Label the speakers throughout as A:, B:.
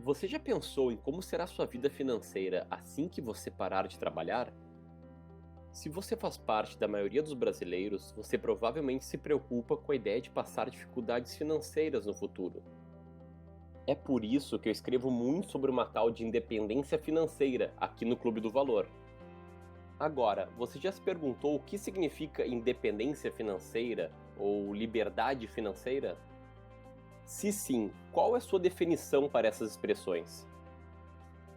A: Você já pensou em como será sua vida financeira assim que você parar de trabalhar? Se você faz parte da maioria dos brasileiros, você provavelmente se preocupa com a ideia de passar dificuldades financeiras no futuro. É por isso que eu escrevo muito sobre uma tal de independência financeira aqui no Clube do Valor. Agora, você já se perguntou o que significa independência financeira ou liberdade financeira? Se sim, qual é a sua definição para essas expressões?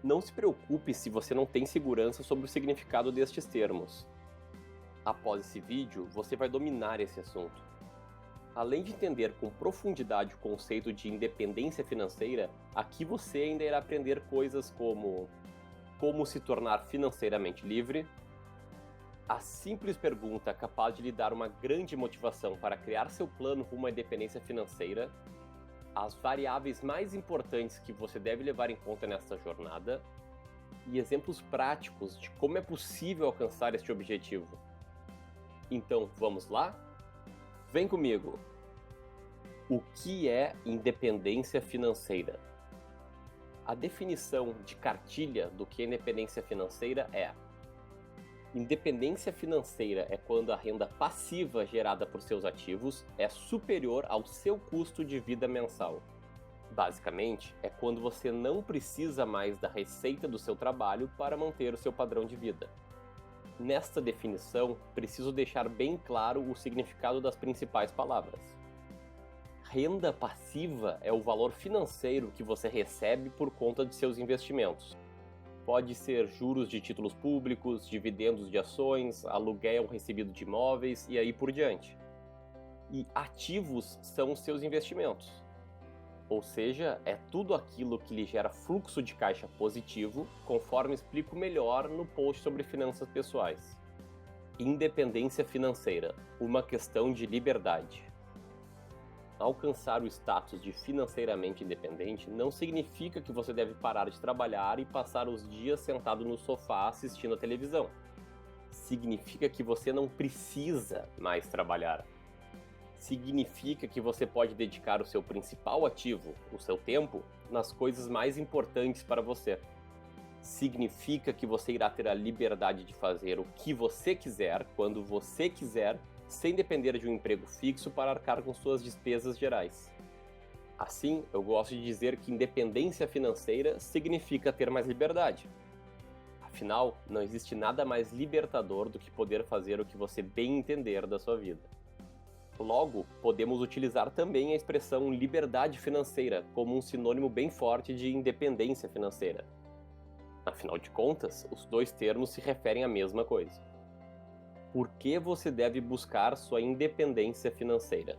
A: Não se preocupe se você não tem segurança sobre o significado destes termos. Após esse vídeo, você vai dominar esse assunto. Além de entender com profundidade o conceito de independência financeira, aqui você ainda irá aprender coisas como se tornar financeiramente livre, a simples pergunta capaz de lhe dar uma grande motivação para criar seu plano rumo à independência financeira, as variáveis mais importantes que você deve levar em conta nesta jornada e exemplos práticos de como é possível alcançar este objetivo. Então, vamos lá? Vem comigo! O que é independência financeira? A definição de cartilha do que é independência financeira é: independência financeira é quando a renda passiva gerada por seus ativos é superior ao seu custo de vida mensal. Basicamente, é quando você não precisa mais da receita do seu trabalho para manter o seu padrão de vida. Nesta definição, preciso deixar bem claro o significado das principais palavras. Renda passiva é o valor financeiro que você recebe por conta de seus investimentos. Pode ser juros de títulos públicos, dividendos de ações, aluguel recebido de imóveis e aí por diante. E ativos são os seus investimentos. Ou seja, é tudo aquilo que lhe gera fluxo de caixa positivo, conforme explico melhor no post sobre finanças pessoais. Independência financeira, uma questão de liberdade. Alcançar o status de financeiramente independente não significa que você deve parar de trabalhar e passar os dias sentado no sofá assistindo a televisão. Significa que você não precisa mais trabalhar. Significa que você pode dedicar o seu principal ativo, o seu tempo, nas coisas mais importantes para você. Significa que você irá ter a liberdade de fazer o que você quiser, quando você quiser, sem depender de um emprego fixo para arcar com suas despesas gerais. Assim, eu gosto de dizer que independência financeira significa ter mais liberdade. Afinal, não existe nada mais libertador do que poder fazer o que você bem entender da sua vida. Logo, podemos utilizar também a expressão liberdade financeira como um sinônimo bem forte de independência financeira. Afinal de contas, os dois termos se referem à mesma coisa. Por que você deve buscar sua independência financeira?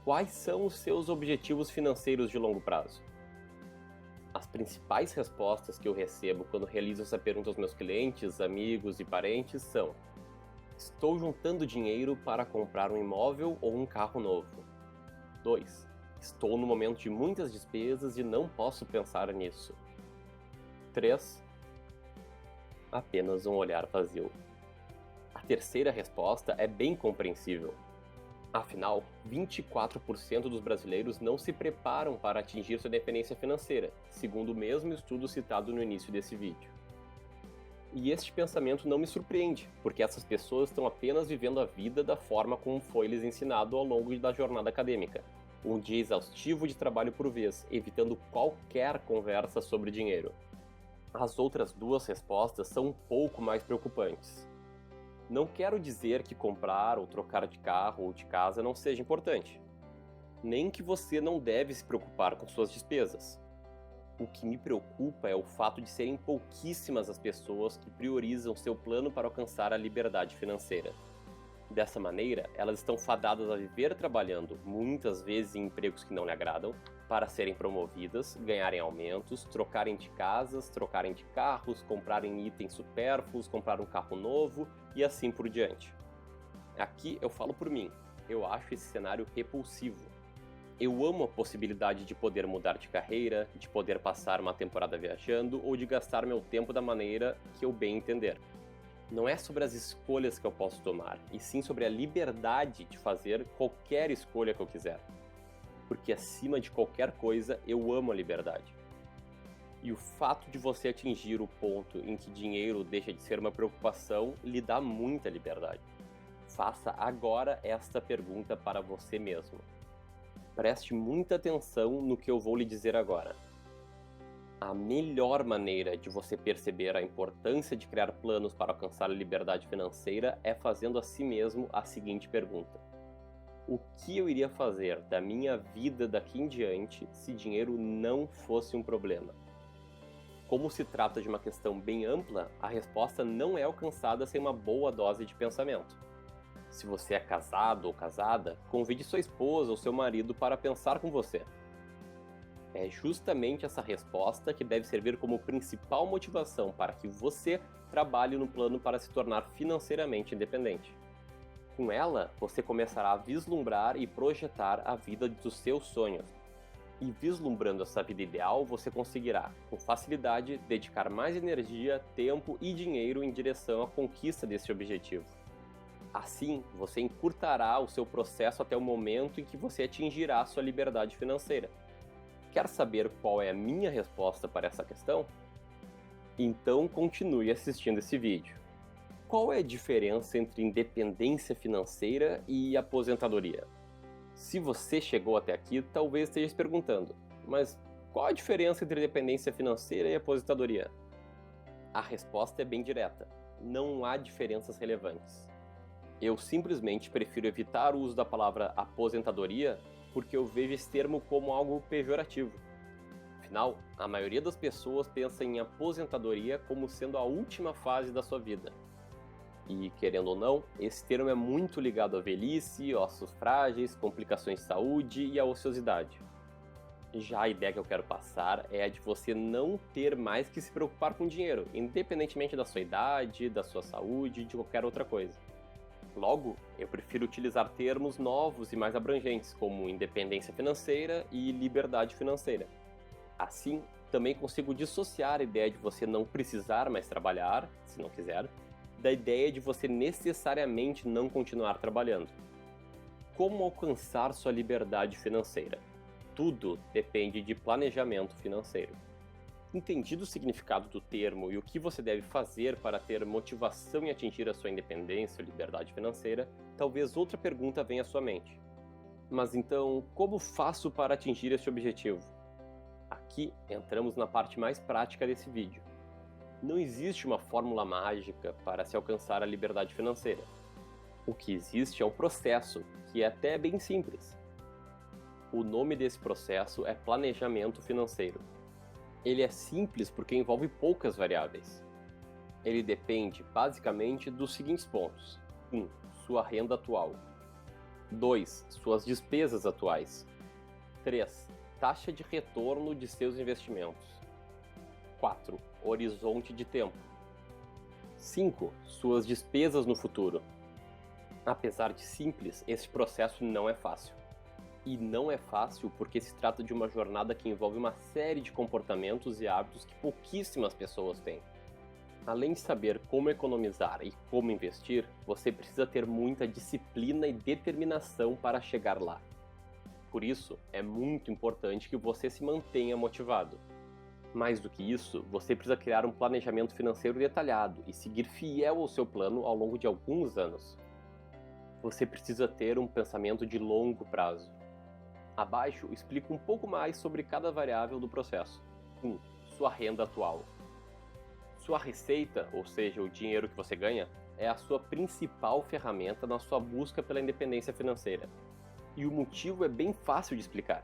A: Quais são os seus objetivos financeiros de longo prazo? As principais respostas que eu recebo quando realizo essa pergunta aos meus clientes, amigos e parentes são: estou juntando dinheiro para comprar um imóvel ou um carro novo. 2. Estou no momento de muitas despesas e não posso pensar nisso. 3. Apenas um olhar vazio. A terceira resposta é bem compreensível. Afinal, 24% dos brasileiros não se preparam para atingir sua independência financeira, segundo o mesmo estudo citado no início desse vídeo. E este pensamento não me surpreende, porque essas pessoas estão apenas vivendo a vida da forma como foi lhes ensinado ao longo da jornada acadêmica. Um dia exaustivo de trabalho por vez, evitando qualquer conversa sobre dinheiro. As outras duas respostas são um pouco mais preocupantes. Não quero dizer que comprar ou trocar de carro ou de casa não seja importante. Nem que você não deve se preocupar com suas despesas. O que me preocupa é o fato de serem pouquíssimas as pessoas que priorizam seu plano para alcançar a liberdade financeira. Dessa maneira, elas estão fadadas a viver trabalhando, muitas vezes em empregos que não lhe agradam, para serem promovidas, ganharem aumentos, trocarem de casas, trocarem de carros, comprarem itens supérfluos, comprar um carro novo e assim por diante. Aqui eu falo por mim, eu acho esse cenário repulsivo. Eu amo a possibilidade de poder mudar de carreira, de poder passar uma temporada viajando ou de gastar meu tempo da maneira que eu bem entender. Não é sobre as escolhas que eu posso tomar, e sim sobre a liberdade de fazer qualquer escolha que eu quiser. Porque acima de qualquer coisa, eu amo a liberdade. E o fato de você atingir o ponto em que dinheiro deixa de ser uma preocupação lhe dá muita liberdade. Faça agora esta pergunta para você mesmo. Preste muita atenção no que eu vou lhe dizer agora. A melhor maneira de você perceber a importância de criar planos para alcançar a liberdade financeira é fazendo a si mesmo a seguinte pergunta: o que eu iria fazer da minha vida daqui em diante se dinheiro não fosse um problema? Como se trata de uma questão bem ampla, a resposta não é alcançada sem uma boa dose de pensamento. Se você é casado ou casada, convide sua esposa ou seu marido para pensar com você. É justamente essa resposta que deve servir como principal motivação para que você trabalhe no plano para se tornar financeiramente independente. Com ela, você começará a vislumbrar e projetar a vida dos seus sonhos. E vislumbrando essa vida ideal, você conseguirá, com facilidade, dedicar mais energia, tempo e dinheiro em direção à conquista desse objetivo. Assim, você encurtará o seu processo até o momento em que você atingirá a sua liberdade financeira. Quer saber qual é a minha resposta para essa questão? Então continue assistindo esse vídeo. Qual é a diferença entre independência financeira e aposentadoria? Se você chegou até aqui, talvez esteja se perguntando, mas qual a diferença entre independência financeira e aposentadoria? A resposta é bem direta: não há diferenças relevantes. Eu simplesmente prefiro evitar o uso da palavra aposentadoria porque eu vejo esse termo como algo pejorativo. Afinal, a maioria das pessoas pensa em aposentadoria como sendo a última fase da sua vida. E, querendo ou não, esse termo é muito ligado à velhice, ossos frágeis, complicações de saúde e à ociosidade. Já a ideia que eu quero passar é a de você não ter mais que se preocupar com dinheiro, independentemente da sua idade, da sua saúde e de qualquer outra coisa. Logo, eu prefiro utilizar termos novos e mais abrangentes, como independência financeira e liberdade financeira. Assim, também consigo dissociar a ideia de você não precisar mais trabalhar, se não quiser, da ideia de você necessariamente não continuar trabalhando. Como alcançar sua liberdade financeira? Tudo depende de planejamento financeiro. Entendido o significado do termo e o que você deve fazer para ter motivação em atingir a sua independência ou liberdade financeira, talvez outra pergunta venha à sua mente. Mas então, como faço para atingir esse objetivo? Aqui entramos na parte mais prática desse vídeo. Não existe uma fórmula mágica para se alcançar a liberdade financeira. O que existe é um processo, que é até bem simples. O nome desse processo é planejamento financeiro. Ele é simples porque envolve poucas variáveis. Ele depende, basicamente, dos seguintes pontos: 1. Sua renda atual. 2. Suas despesas atuais. 3. Taxa de retorno de seus investimentos. 4. Horizonte de tempo. 5. Suas despesas no futuro. Apesar de simples, esse processo não é fácil. E não é fácil porque se trata de uma jornada que envolve uma série de comportamentos e hábitos que pouquíssimas pessoas têm. Além de saber como economizar e como investir, você precisa ter muita disciplina e determinação para chegar lá. Por isso, é muito importante que você se mantenha motivado. Mais do que isso, você precisa criar um planejamento financeiro detalhado e seguir fiel ao seu plano ao longo de alguns anos. Você precisa ter um pensamento de longo prazo. Abaixo, explico um pouco mais sobre cada variável do processo. 1. Sua renda atual. Sua receita, ou seja, o dinheiro que você ganha, é a sua principal ferramenta na sua busca pela independência financeira. E o motivo é bem fácil de explicar.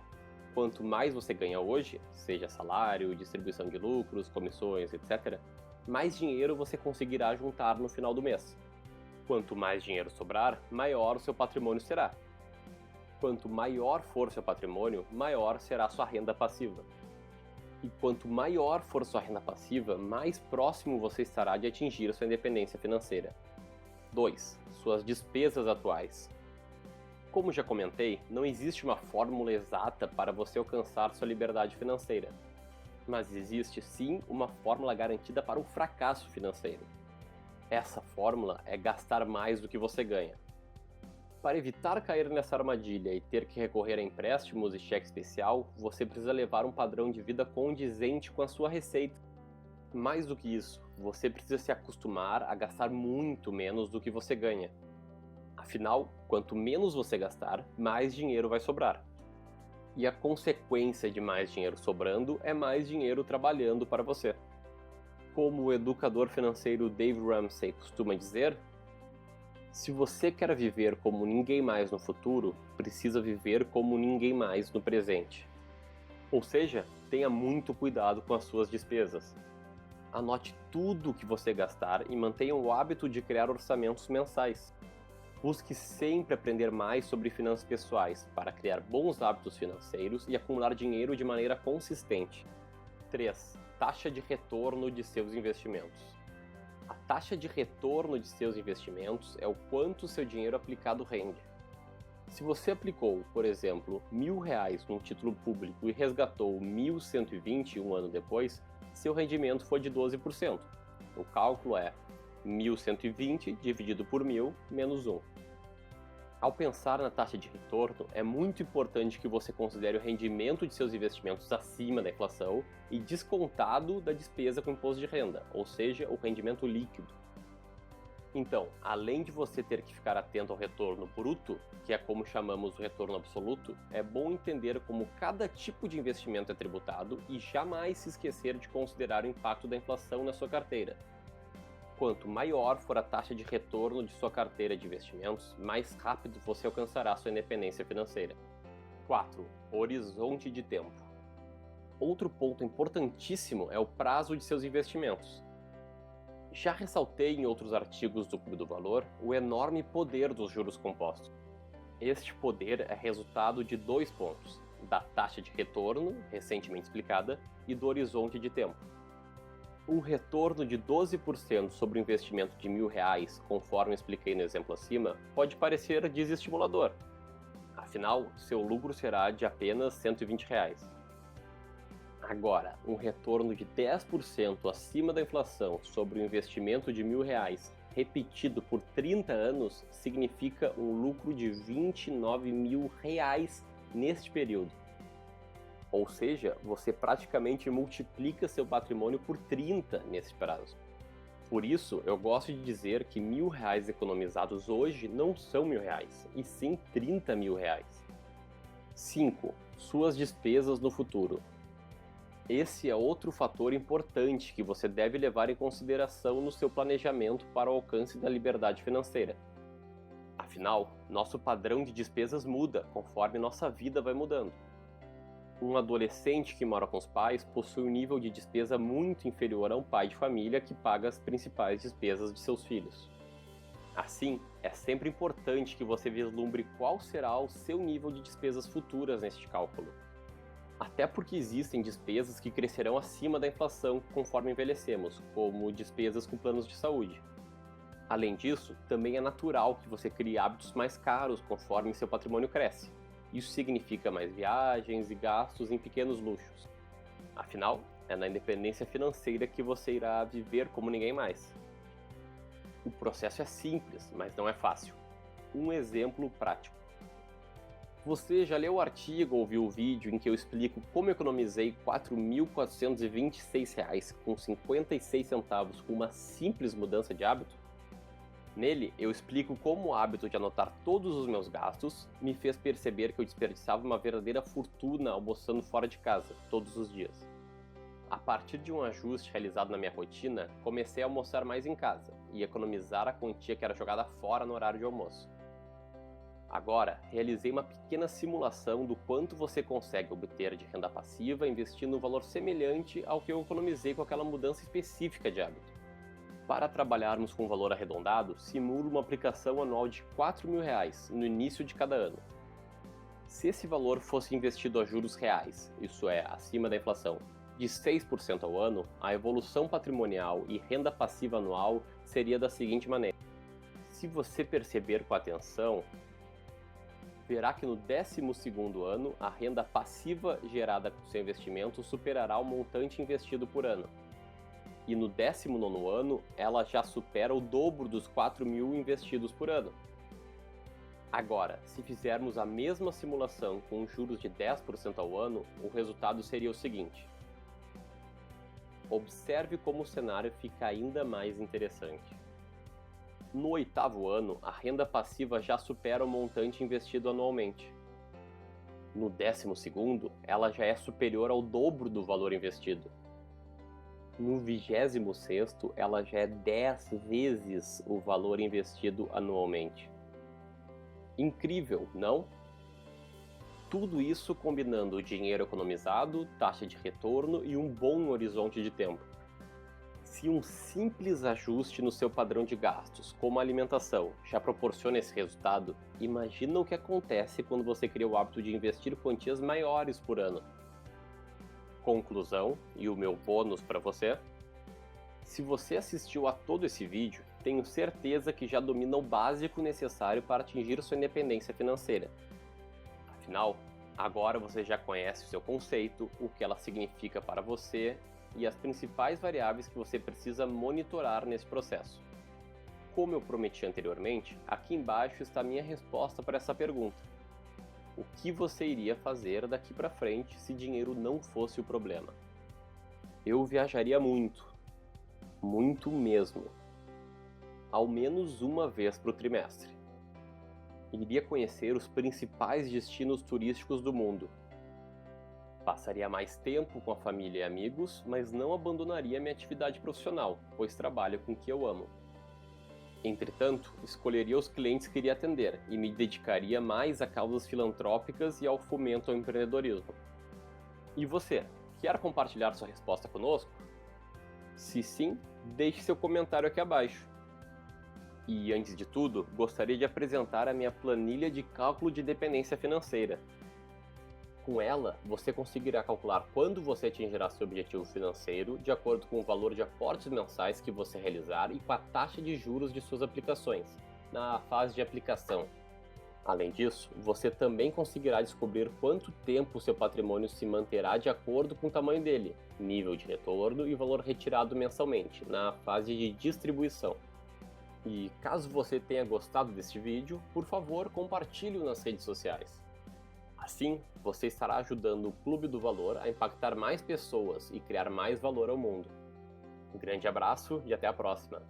A: Quanto mais você ganha hoje, seja salário, distribuição de lucros, comissões, etc., mais dinheiro você conseguirá juntar no final do mês. Quanto mais dinheiro sobrar, maior o seu patrimônio será. Quanto maior for seu patrimônio, maior será sua renda passiva. E quanto maior for sua renda passiva, mais próximo você estará de atingir sua independência financeira. 2. Suas despesas atuais. Como já comentei, não existe uma fórmula exata para você alcançar sua liberdade financeira. Mas existe sim uma fórmula garantida para um fracasso financeiro. Essa fórmula é gastar mais do que você ganha. Para evitar cair nessa armadilha e ter que recorrer a empréstimos e cheque especial, você precisa levar um padrão de vida condizente com a sua receita. Mais do que isso, você precisa se acostumar a gastar muito menos do que você ganha. Afinal, quanto menos você gastar, mais dinheiro vai sobrar. E a consequência de mais dinheiro sobrando é mais dinheiro trabalhando para você. Como o educador financeiro Dave Ramsey costuma dizer, se você quer viver como ninguém mais no futuro, precisa viver como ninguém mais no presente. Ou seja, tenha muito cuidado com as suas despesas. Anote tudo o que você gastar e mantenha o hábito de criar orçamentos mensais. Busque sempre aprender mais sobre finanças pessoais para criar bons hábitos financeiros e acumular dinheiro de maneira consistente. 3. Taxa de retorno de seus investimentos. A taxa de retorno de seus investimentos é o quanto seu dinheiro aplicado rende. Se você aplicou, por exemplo, R$ 1.000 num título público e resgatou 1.120 um ano depois, seu rendimento foi de 12%. O cálculo é 1.120 dividido por 1.000 menos 1. Ao pensar na taxa de retorno, é muito importante que você considere o rendimento de seus investimentos acima da inflação e descontado da despesa com imposto de renda, ou seja, o rendimento líquido. Então, além de você ter que ficar atento ao retorno bruto, que é como chamamos o retorno absoluto, é bom entender como cada tipo de investimento é tributado e jamais se esquecer de considerar o impacto da inflação na sua carteira. Quanto maior for a taxa de retorno de sua carteira de investimentos, mais rápido você alcançará sua independência financeira. 4. Horizonte de tempo. Outro ponto importantíssimo é o prazo de seus investimentos. Já ressaltei em outros artigos do Clube do Valor o enorme poder dos juros compostos. Este poder é resultado de 2 pontos: da taxa de retorno, recentemente explicada, e do horizonte de tempo. Um retorno de 12% sobre o investimento de R$ 1.000, conforme expliquei no exemplo acima, pode parecer desestimulador. Afinal, seu lucro será de apenas R$ 120. Agora, um retorno de 10% acima da inflação sobre o investimento de R$ 1.000 repetido por 30 anos significa um lucro de R$ 29.000 neste período. Ou seja, você praticamente multiplica seu patrimônio por 30 nesse prazo. Por isso, eu gosto de dizer que R$ 1.000 economizados hoje não são R$ 1.000, e sim R$ 30.000. 5. Suas despesas no futuro. Esse é outro fator importante que você deve levar em consideração no seu planejamento para o alcance da liberdade financeira. Afinal, nosso padrão de despesas muda conforme nossa vida vai mudando. Um adolescente que mora com os pais possui um nível de despesa muito inferior a um pai de família que paga as principais despesas de seus filhos. Assim, é sempre importante que você vislumbre qual será o seu nível de despesas futuras neste cálculo. Até porque existem despesas que crescerão acima da inflação conforme envelhecemos, como despesas com planos de saúde. Além disso, também é natural que você crie hábitos mais caros conforme seu patrimônio cresce. Isso significa mais viagens e gastos em pequenos luxos. Afinal, é na independência financeira que você irá viver como ninguém mais. O processo é simples, mas não é fácil. Um exemplo prático. Você já leu o artigo ou viu o vídeo em que eu explico como economizei R$ 4.426,56 com uma simples mudança de hábito? Nele, eu explico como o hábito de anotar todos os meus gastos me fez perceber que eu desperdiçava uma verdadeira fortuna almoçando fora de casa, todos os dias. A partir de um ajuste realizado na minha rotina, comecei a almoçar mais em casa e economizar a quantia que era jogada fora no horário de almoço. Agora, realizei uma pequena simulação do quanto você consegue obter de renda passiva investindo um valor semelhante ao que eu economizei com aquela mudança específica de hábito. Para trabalharmos com valor arredondado, simulo uma aplicação anual de R$ 4.000 no início de cada ano. Se esse valor fosse investido a juros reais, isso é, acima da inflação, de 6% ao ano, a evolução patrimonial e renda passiva anual seria da seguinte maneira. Se você perceber com atenção, verá que no 12º ano, a renda passiva gerada com seu investimento superará o montante investido por ano. E no 19º ano, ela já supera o dobro dos R$ 4.000 investidos por ano. Agora, se fizermos a mesma simulação com juros de 10% ao ano, o resultado seria o seguinte. Observe como o cenário fica ainda mais interessante. No 8º ano, a renda passiva já supera o montante investido anualmente. No 12º, ela já é superior ao dobro do valor investido. No 26º, ela já é 10 vezes o valor investido anualmente. Incrível, não? Tudo isso combinando dinheiro economizado, taxa de retorno e um bom horizonte de tempo. Se um simples ajuste no seu padrão de gastos, como a alimentação, já proporciona esse resultado, imagina o que acontece quando você cria o hábito de investir quantias maiores por ano. Conclusão, e o meu bônus para você: se você assistiu a todo esse vídeo, tenho certeza que já domina o básico necessário para atingir sua independência financeira. Afinal, agora você já conhece o seu conceito, o que ela significa para você e as principais variáveis que você precisa monitorar nesse processo. Como eu prometi anteriormente, aqui embaixo está a minha resposta para essa pergunta. O que você iria fazer daqui para frente se dinheiro não fosse o problema? Eu viajaria muito. Muito mesmo. Ao menos uma vez por trimestre. Iria conhecer os principais destinos turísticos do mundo. Passaria mais tempo com a família e amigos, mas não abandonaria minha atividade profissional, pois trabalho com o que eu amo. Entretanto, escolheria os clientes que iria atender e me dedicaria mais a causas filantrópicas e ao fomento ao empreendedorismo. E você, quer compartilhar sua resposta conosco? Se sim, deixe seu comentário aqui abaixo. E antes de tudo, gostaria de apresentar a minha planilha de cálculo de dependência financeira. Com ela, você conseguirá calcular quando você atingirá seu objetivo financeiro de acordo com o valor de aportes mensais que você realizar e com a taxa de juros de suas aplicações, na fase de aplicação. Além disso, você também conseguirá descobrir quanto tempo seu patrimônio se manterá de acordo com o tamanho dele, nível de retorno e valor retirado mensalmente, na fase de distribuição. E caso você tenha gostado deste vídeo, por favor, compartilhe-o nas redes sociais. Assim, você estará ajudando o Clube do Valor a impactar mais pessoas e criar mais valor ao mundo. Um grande abraço e até a próxima!